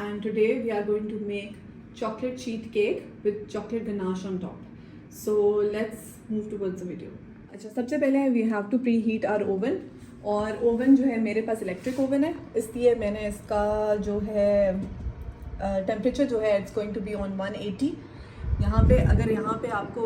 and today we are going to make chocolate sheet cake with chocolate ganache on top. So let's move towards the video. अच्छा, सबसे पहले we have to preheat our oven. और oven जो है मेरे पास electric oven है, इसलिए मैंने इसका जो है टेम्परेचर जो है it's going to be on 180. यहाँ पे अगर यहाँ पे आपको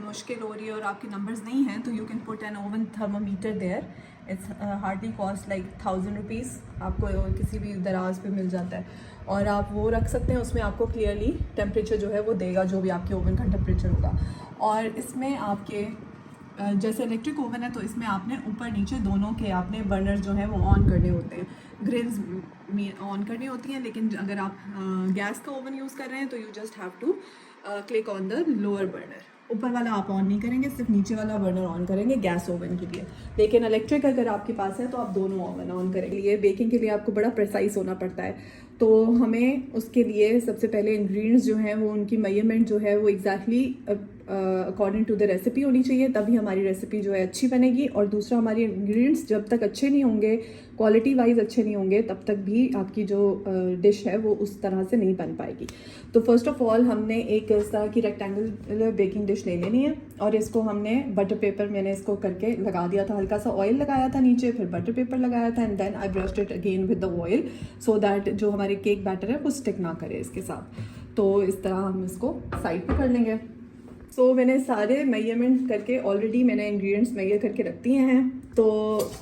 मुश्किल हो रही है और आपके नंबर्स नहीं हैं तो you can put an oven thermometer there. It's hardly cost like 1000 rupees. आपको किसी भी दराज पे मिल जाता है और आप वो रख सकते हैं. उसमें आपको क्लियरली टेम्परेचर जो है वो देगा, जो भी आपके ओवन का टेम्परेचर होगा. और इसमें आपके जैसे इलेक्ट्रिक ओवन है तो इसमें आपने ऊपर नीचे दोनों के आपने बर्नर जो है वो ऑन करने होते हैं, ग्रिल्स ऑन करनी होती हैं. लेकिन अगर आप गैस का ओवन यूज़ कर रहे हैं तो you just have to click on the lower burner. ऊपर वाला आप ऑन नहीं करेंगे, सिर्फ नीचे वाला बर्नर ऑन करेंगे गैस ओवन के लिए. लेकिन इलेक्ट्रिक अगर आपके पास है तो आप दोनों ओवन ऑन करेंगे. ये बेकिंग के लिए आपको बड़ा प्रिसाइज होना पड़ता है. तो हमें उसके लिए सबसे पहले इंग्रेडिएंट्स जो हैं वो उनकी मेजरमेंट जो है वो exactly according to the recipe होनी चाहिए, तभी हमारी रेसिपी जो है अच्छी बनेगी. और दूसरा, हमारे इंग्रेडिएंट्स जब तक अच्छे नहीं होंगे, क्वालिटी वाइज अच्छे नहीं होंगे, तब तक भी आपकी जो डिश है वो उस तरह से नहीं बन पाएगी. तो फर्स्ट ऑफ ऑल हमने एक इस तरह की रेक्टेंगुलर बेकिंग डिश ले लेनी है और इसको हमने बटर पेपर, मैंने इसको करके लगा दिया था, हल्का सा ऑयल लगाया था नीचे, फिर बटर पेपर लगाया था and then I brushed it again with the oil so that जो हमारे केक बैटर है वो स्टिक ना करे इसके साथ. तो इस तरह हम इसको साइड पे कर लेंगे. सो मैंने सारे मेजरमेंट करके ऑलरेडी मैंने इंग्रेडिएंट्स मेजर करके रख दिए हैं. तो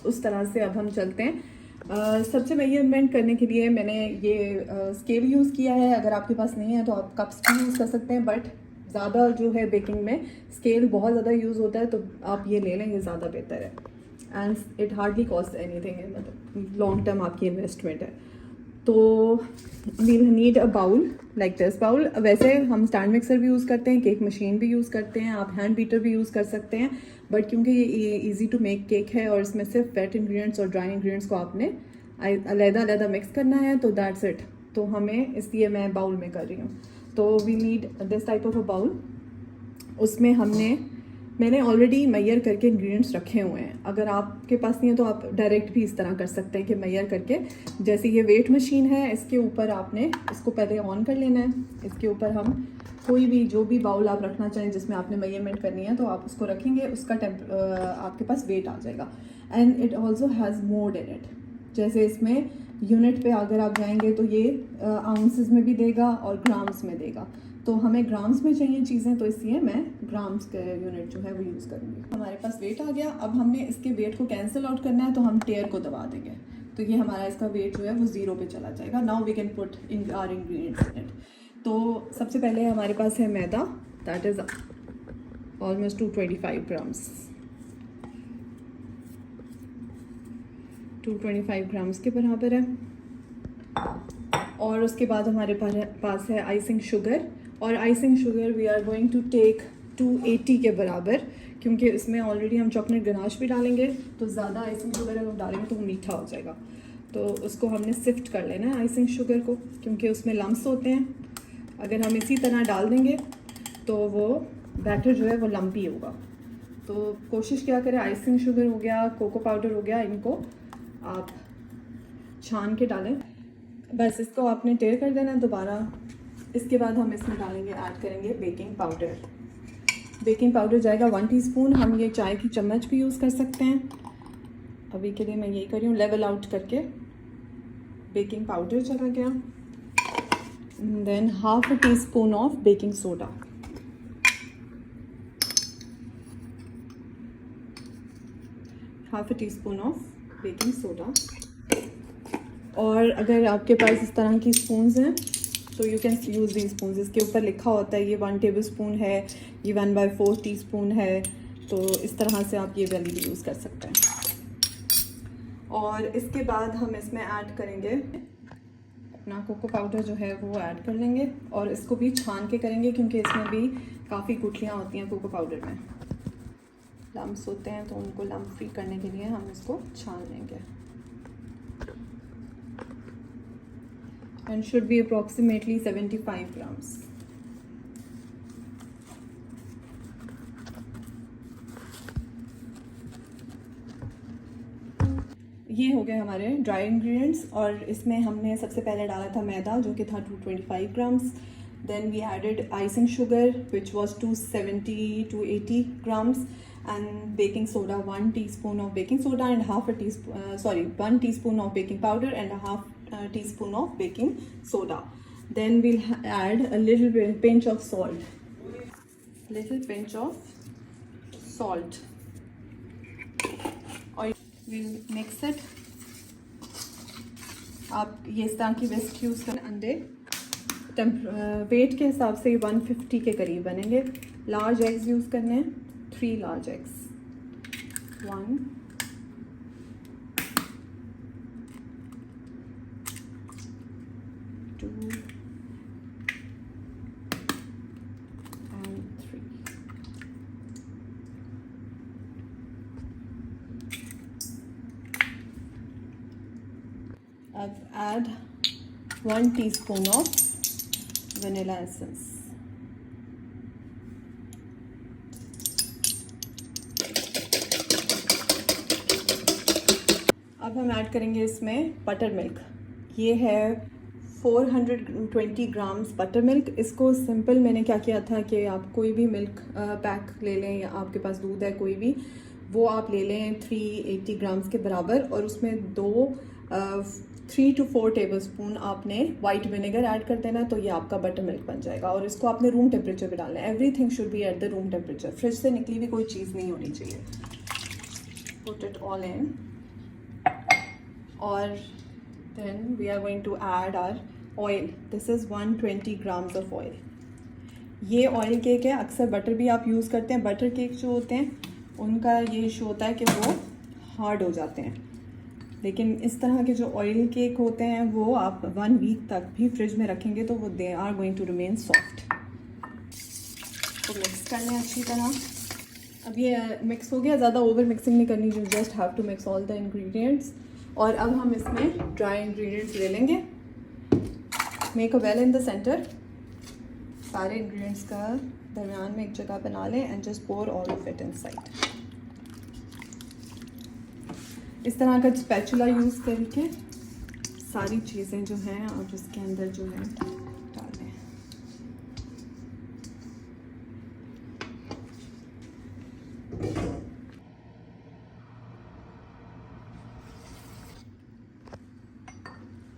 उस तरह से अब हम चलते हैं. सबसे मेजरमेंट करने के लिए मैंने ये स्केल यूज़ किया है. अगर आपके पास नहीं है तो आप कप्स भी यूज़ कर सकते हैं, बट ज़्यादा जो है बेकिंग में स्केल बहुत ज़्यादा यूज़ होता है, तो आप ये ले लें, ये ज़्यादा बेहतर है. And it hardly cost anything, मतलब लॉन्ग टर्म आपकी इन्वेस्टमेंट है. तो we'll need a bowl like this bowl. वैसे हम स्टैंड मिक्सर भी यूज़ करते हैं, केक मशीन भी यूज़ करते हैं, आप हैंड बीटर भी यूज़ कर सकते हैं. बट क्योंकि ये इजी टू मेक केक है और इसमें सिर्फ वेट इंग्रेडिएंट्स और ड्राई इंग्रेडिएंट्स को आपने अलग-अलग मिक्स करना है, तो दैट्स इट. तो हमें इसलिए मैं बाउल में कर रही हूँ. तो we need this type of a bowl. उसमें मैंने ऑलरेडी मेजर करके इंग्रेडिएंट्स रखे हुए हैं. अगर आपके पास नहीं है तो आप डायरेक्ट भी इस तरह कर सकते हैं कि मेजर करके. जैसे ये वेट मशीन है, इसके ऊपर आपने इसको पहले ऑन कर लेना है. इसके ऊपर हम कोई भी जो भी बाउल आप रखना चाहें जिसमें आपने मेजरमेंट करनी है तो आप उसको रखेंगे, उसका आपके पास वेट आ जाएगा. And it also has mode in it. जैसे इसमें यूनिट पे अगर आप जाएंगे तो ये आउंसेस में भी देगा और ग्राम्स में देगा. तो हमें ग्राम्स में चाहिए चीज़ें, तो इसलिए मैं ग्राम्स के यूनिट जो है वो यूज़ करूँगी. हमारे पास वेट आ गया. अब हमने इसके वेट को कैंसिल आउट करना है, तो हम टेयर को दबा देंगे. तो ये हमारा इसका वेट जो है वो 0 पे चला जाएगा. Now we can put in our ingredients in it. तो सबसे पहले हमारे पास है मैदा, that is almost 225 grams. 225 grams के बराबर है. और उसके बाद हमारे पास है आइसिंग शुगर. और icing sugar we are going to take 280 के बराबर, क्योंकि इसमें ऑलरेडी हम चॉकलेट गनाश भी डालेंगे, तो ज़्यादा आइसिंग शुगर अगर डालेंगे तो वो मीठा हो जाएगा. तो उसको हमने सिफ्ट कर लेना है आइसिंग शुगर को, क्योंकि उसमें लम्स होते हैं. अगर हम इसी तरह डाल देंगे तो वो बैटर जो है वो लम्पी होगा. तो कोशिश क्या करें, आइसिंग शुगर हो गया, कोको पाउडर हो गया, इनको आप छान के डालें. बस इसको आपने टेयर कर देना है दोबारा. इसके बाद हम इसमें डालेंगे, ऐड करेंगे बेकिंग पाउडर. बेकिंग पाउडर जाएगा 1 टीस्पून. हम ये चाय की चम्मच भी यूज़ कर सकते हैं. अभी के लिए मैं यही कर रही हूँ, लेवल आउट करके बेकिंग पाउडर चला गया. Than half a teaspoon of baking soda. Half a teaspoon of baking soda. और अगर आपके पास इस तरह की स्पून्स हैं तो you can use the spoons. इसके ऊपर लिखा होता है ये 1 टेबल स्पून है, ये 1/4 टीस्पून है. तो इस तरह से आप ये वाली भी यूज़ कर सकते हैं. और इसके बाद हम इसमें ऐड करेंगे अपना कोको पाउडर जो है वो ऐड कर लेंगे. और इसको भी छान के करेंगे, क्योंकि इसमें भी काफ़ी गुठलियाँ होती हैं कोको पाउडर में, लम्स होते हैं. तो उनको लम्प फ्री करने के लिए हम इसको छान लेंगे. And should be approximately 75 grams. ये हो गए हमारे ड्राई इंग्रेडिएंट्स और इसमें हमने सबसे पहले डाला था मैदा जो कि था 225 grams. Then we added icing sugar which was 270 to 80 grams and baking soda, 1 teaspoon of baking soda and half a teaspoon 1 teaspoon of baking powder and a half teaspoon of baking soda. Then we'll add a little bit pinch of salt और we'll mix it. आप ये इस तरह की विस्क use करें. अंडे wait के हिसाब से 150 के करीब बनेंगे. लार्ज एग्स यूज़ करने हैं, 3 लार्ज एग्स. 1 2 and 3. अब add 1 teaspoon of vanilla essence. अब हम ऐड करेंगे इसमें बटर मिल्क. ये है 420 ग्राम्स बटर मिल्क. इसको सिंपल मैंने क्या किया था कि आप कोई भी मिल्क पैक ले लें या आपके पास दूध है कोई भी, वो आप ले लें 380 ग्राम्स के बराबर और उसमें 3 to 4 टेबलस्पून आपने वाइट विनेगर ऐड कर देना, तो ये आपका बटर मिल्क बन जाएगा. और इसको आपने रूम टेम्परेचर पे डालना है. Everything should be at the room temperature. Fridge से निकली हुई कोई चीज़ नहीं होनी चाहिए. पुट इट ऑल इन और then we are going to add our oil. This is 120 grams of oil. ये ऑयल केक है. अक्सर बटर भी आप यूज़ करते हैं. बटर केक जो होते हैं उनका ये इशू होता है कि वो हार्ड हो जाते हैं, लेकिन इस तरह के जो ऑयल केक होते हैं वो आप 1 वीक तक भी फ्रिज में रखेंगे तो वो they are going to remain soft. तो मिक्स कर लें अच्छी तरह. अब ये मिक्स हो गया. ज़्यादा ओवर मिक्सिंग नहीं करनी, you just have to mix all the ingredients. और अब हम इसमें ड्राई इंग्रेडिएंट्स ले लेंगे. Make a well in the centre. सारे इंग्रेडिएंट्स का दरमियान में एक जगह बना लें and just pour all of it inside. इस तरह का स्पैचुला यूज़ करके सारी चीज़ें जो हैं और उसके अंदर जो है डाल दें.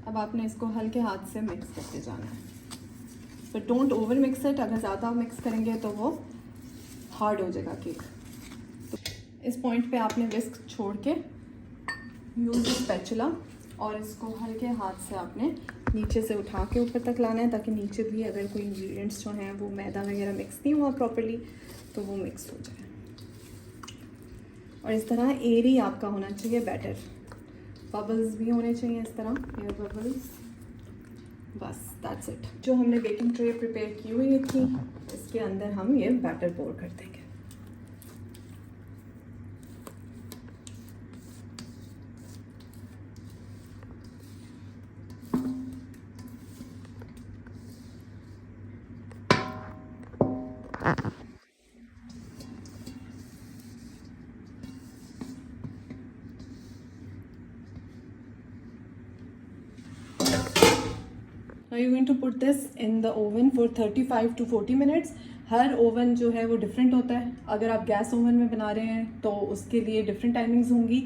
अब आपने इसको हल्के हाथ से मिक्स करते जाना है, but don't over mix it. अगर ज़्यादा मिक्स करेंगे तो वो हार्ड हो जाएगा केक. तो इस पॉइंट पे आपने विस्क छोड़ के यूज़ स्पैचुला और इसको हल्के हाथ से आपने नीचे से उठा के ऊपर तक लाना है, ताकि नीचे भी अगर कोई इंग्रेडिएंट्स जो हैं वो मैदा वगैरह मिक्स नहीं हुआ प्रॉपर्ली तो वो मिक्स हो जाए. और इस तरह एयरी आपका होना चाहिए बैटर. बबल्स भी होने चाहिए इस तरह, एयर बबल्स. बस दैट्स इट. जो हमने बेकिंग ट्रे प्रिपेयर की हुई थी इसके अंदर हम ये बैटर पोर कर देंगे. Now you're going to put this in the oven for 35 to 40 minutes. Her oven जो है वो डिफरेंट होता है. अगर आप गैस ओवन में बना रहे हैं तो उसके लिए डिफरेंट टाइमिंग्स होंगी.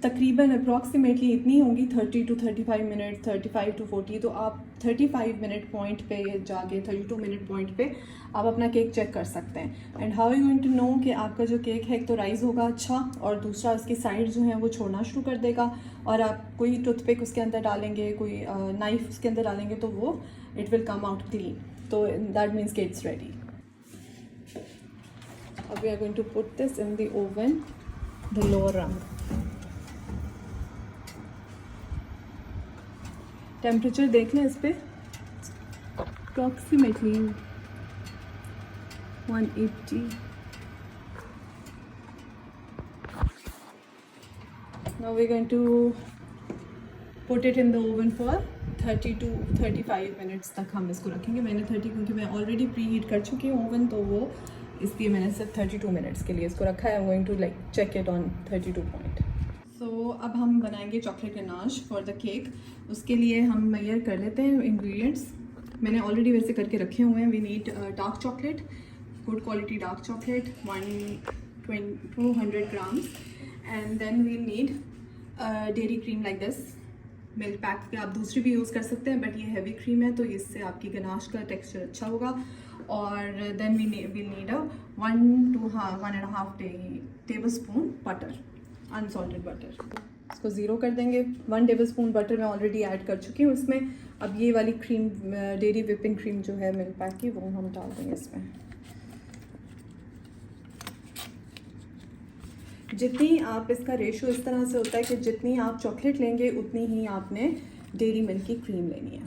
तकरीबन अप्रॉक्सीमेटली इतनी होंगी 30 to 35 मिनट, 35 to 40. तो आप 35 मिनट पॉइंट पे जाके 32 मिनट पॉइंट पे आप अपना केक चेक कर सकते हैं. And how you going to know कि आपका जो केक है एक तो राइज होगा अच्छा और दूसरा उसकी साइड जो है वो छोड़ना शुरू कर देगा. और आप कोई टूथपिक उसके अंदर डालेंगे, कोई नाइफ उसके अंदर डालेंगे तो वो it will come out clean. तो दैट मीन्स कि इट्स रेडी. अब we are going to put this in the oven, the lower rung. Temperature देख लें इस पर, approximately 180. Now we're going to put it in the oven for 30 to 35 minutes तक हम इसको रखेंगे. मैंने 30 क्योंकि मैं ऑलरेडी प्री हीट कर चुकी हूँ ओवन, तो वो इसलिए मैंने सिर्फ 32 मिनट्स के लिए इसको रखा है. I'm going to like check it on 32 point. सो अब हम बनाएंगे chocolate ganache for the cake. उसके लिए हम मेजर कर लेते हैं इंग्रेडिएंट्स। मैंने ऑलरेडी वैसे करके रखे हुए हैं। We need dark chocolate, good quality dark chocolate 200 grams, and then we need dairy cream like this. Milk pack पे आप दूसरी भी यूज़ कर सकते हैं, बट ये हैवी क्रीम है तो इससे आपकी गनाश का टेक्सचर अच्छा होगा। और then we need 1 to 1.5 tablespoon butter, unsalted butter. इसको ज़ीरो कर देंगे। 1 tablespoon बटर मैं ऑलरेडी ऐड कर चुकी हूँ इसमें। अब ये वाली क्रीम, डेयरी व्हिपिंग क्रीम जो है मिल्क पैक की, वो हम डाल देंगे इसमें। जितनी आप, इसका रेशो इस तरह से होता है कि जितनी आप चॉकलेट लेंगे उतनी ही आपने डेयरी मिल्क की क्रीम लेनी है।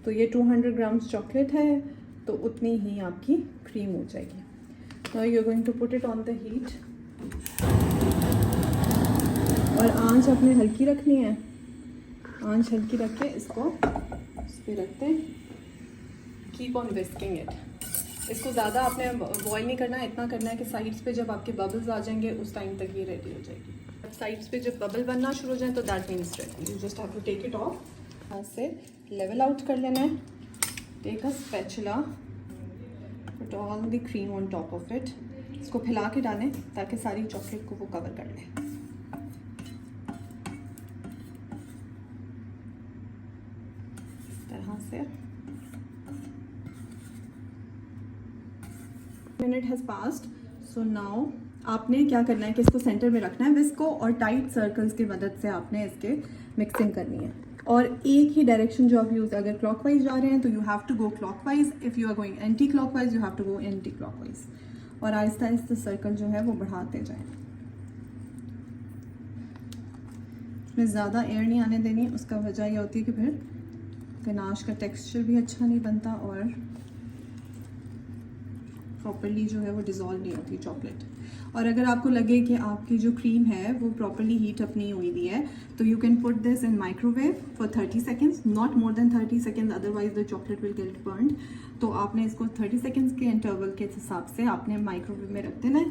तो ये 200 grams चॉकलेट है तो उतनी ही आपकी क्रीम हो जाएगी। Now you are going to put it on the heat, और आंच अपने हल्की रखनी है। आंच हल्की रख के इसको इस पर रखते हैं। Keep on whisking it. इसको ज़्यादा आपने बॉईल नहीं करना है, इतना करना है कि साइड्स पे जब आपके बबल्स आ जाएंगे उस टाइम तक ये रेडी हो जाएगी। जब साइड्स पे जब बबल बनना शुरू हो जाए तो that means ready. You just have to take it off. हाथ से लेवल आउट कर लेना है। Take a spatula, put all the cream on top of it. इसको फैला के डालें ताकि सारी चॉकलेट को वो कवर कर ले। इस तरह से। Minute has passed. So now आपने क्या करना है कि इसको सेंटर में रखना है विस्को, और टाइट सर्कल्स की मदद से आपने इसके मिक्सिंग करनी है। और एक ही डायरेक्शन जो आप यूज़, अगर क्लॉकवाइज जा रहे हैं तो you have to go clockwise, if you are going anti clockwise you have to go anti clockwise. और आहिस्ता आहिस्ता सर्कल जो है वो बढ़ाते जाएं। इसमें ज़्यादा एयर नहीं आने देनी। उसका वजह यह होती है कि फिर गनाश का टेक्सचर भी अच्छा नहीं बनता और प्रॉपर्ली जो है वो डिज़ोल्व नहीं होती चॉकलेट। और अगर आपको लगे कि आपकी जो क्रीम है वो प्रॉपर्ली हीट अप नहीं हुई है तो you can put this in microwave for 30 seconds, not more than 30 seconds, otherwise the chocolate will get burned. तो आपने इसको 30 seconds के इंटरवल के हिसाब से आपने माइक्रोवेव में रख देना है।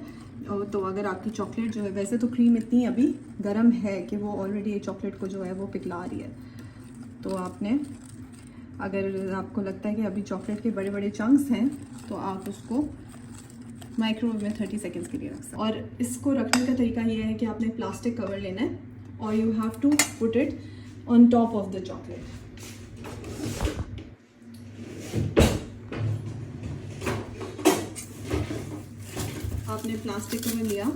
तो अगर आपकी चॉकलेट जो है, वैसे तो क्रीम इतनी अभी गर्म है कि वो ऑलरेडी ये चॉकलेट को जो है वो पिघला रही है, तो आपने, अगर आपको लगता है कि अभी चॉकलेट के बड़े बड़े चंक्स हैं तो आप उसको माइक्रोवेव में 30 seconds के लिए रख सकते हैं। और इसको रखने का तरीका ये है कि आपने प्लास्टिक कवर लेना है और you have to put it on top of the chocolate. आपने प्लास्टिक कवर लिया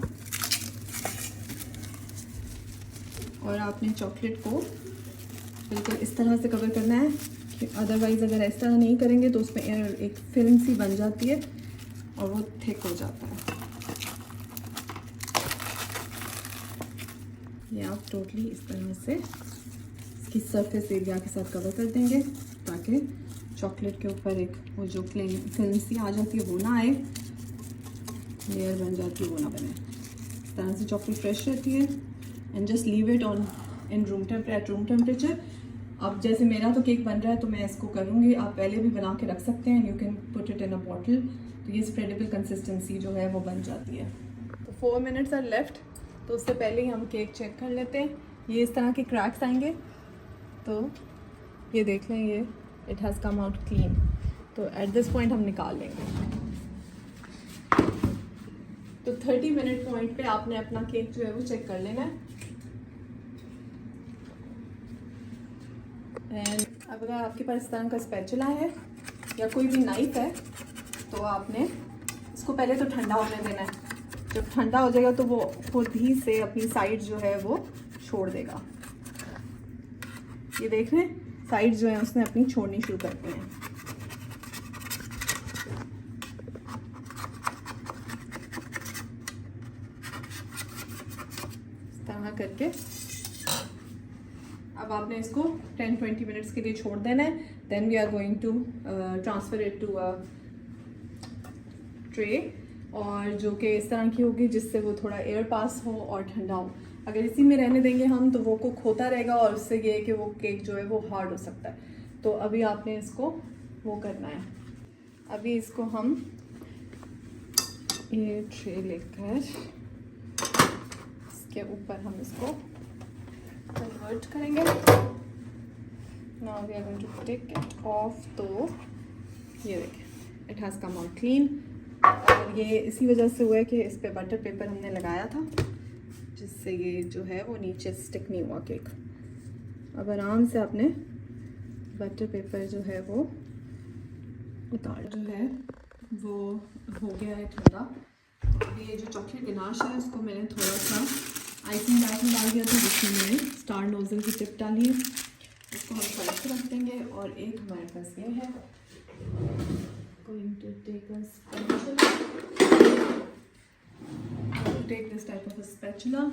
और आपने चॉकलेट को बिल्कुल इस तरह से कवर करना है, अदरवाइज़ अगर इस तरह नहीं करेंगे तो उसमें एक फिल्म सी बन जाती है और वो थिक हो जाता है। ये आप टोटली इस तरह से इसकी सरफेस एरिया के साथ कवर कर देंगे ताकि चॉकलेट के ऊपर एक वो जो फिल्म सी आ जाती है वो ना आए, लेयर बन जाती है वो ना बने। इस तरह से चॉकलेट फ्रेश रहती है। And just leave it on in room temperature. अब जैसे मेरा तो केक बन रहा है तो मैं इसको करूँगी, आप पहले भी बना के रख सकते हैं। You can put it in a bottle, तो ये स्प्रेडेबल कंसिस्टेंसी जो है वो बन जाती है। तो 4 minutes आर लेफ्ट, तो उससे पहले ही हम केक चेक कर लेते हैं। ये इस तरह के क्रैक्स आएंगे तो ये देख लें, ये it has come out clean. तो एट दिस पॉइंट हम निकाल लेंगे। तो 30 मिनट पॉइंट पे आपने अपना केक जो है वो चेक कर लेना है। एंड अब अगर आपके पास इस तरह का स्पैचुला है या कोई भी नाइफ है तो आपने इसको पहले तो ठंडा होने देना है। जब ठंडा हो जाएगा तो वो खुद ही से अपनी साइड जो है वो छोड़ देगा। ये देख रहे हैं, साइड जो है उसने अपनी छोड़नी शुरू कर दी है। इस तरह करके अब आपने इसको 10-20 मिनट्स के लिए छोड़ देना है। Then we are going to transfer it to a tray, और जो कि इस तरह की होगी जिससे वो थोड़ा एयर पास हो और ठंडा हो। अगर इसी में रहने देंगे हम तो वो कुक होता रहेगा और उससे ये है कि वो केक जो है वो हार्ड हो सकता है। तो अभी आपने इसको वो करना है। अभी इसको हम ये ट्रे लेकर इसके ऊपर हम इसको कन्वर्ट करेंगे। Now we are going to take it off. तो ये देखिए it has come out clean, और ये इसी वजह से हुआ है कि इस पर बटर पेपर हमने लगाया था, जिससे ये जो है वो नीचे स्टिक नहीं हुआ केक। अब आराम से आपने बटर पेपर जो है वो उतार, जो है वो हो गया है ठंडा। अब ये जो चॉकलेट गनाश है उसको मैंने थोड़ा सा आइसिंग बैग में डाल दिया था, जिसमें मैंने स्टार नोज़ल की टिप डाली है। इसको हम साइड पे रख देंगे। और एक हमारे पास ये है, going to take a spatula, take this type of a spatula,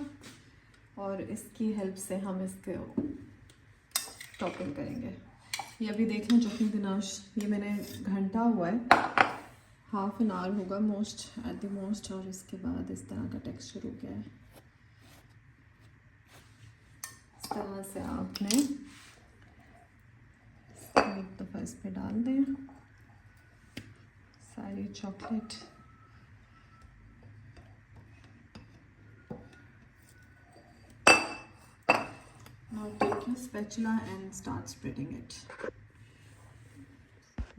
और इसकी हेल्प से हम इसको टॉपिंग करेंगे। ये अभी देख लें चॉकलेट गनाश, ये मैंने घंटा हुआ है, हाफ एन आवर होगा मोस्ट एट द मोस्ट, और इसके बाद इस तरह का टेक्सचर हो गया है। इस तरह से आपने एक दफ़ा इस पर डाल दें सारी chocolate. Now take your spatula and start spreading it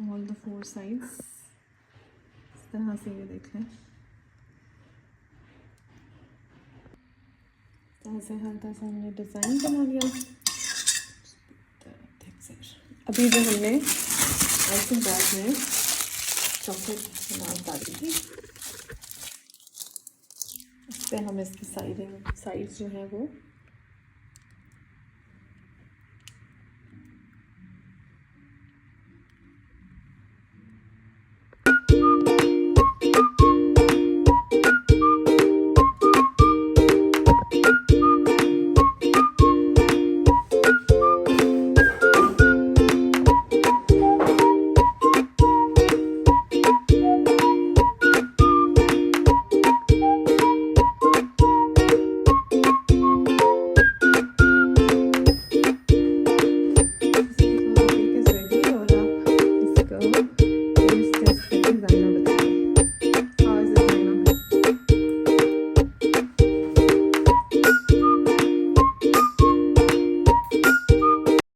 all the 4 sides। इस तरह से ये देख लें, इस तरह से हल्का सा हमने डिज़ाइन बना लिया। अभी जो हमने आइसिंग बैग में चॉकलेट गनाश डाली थी, इस पर हम इसकी साइड्स जो है वो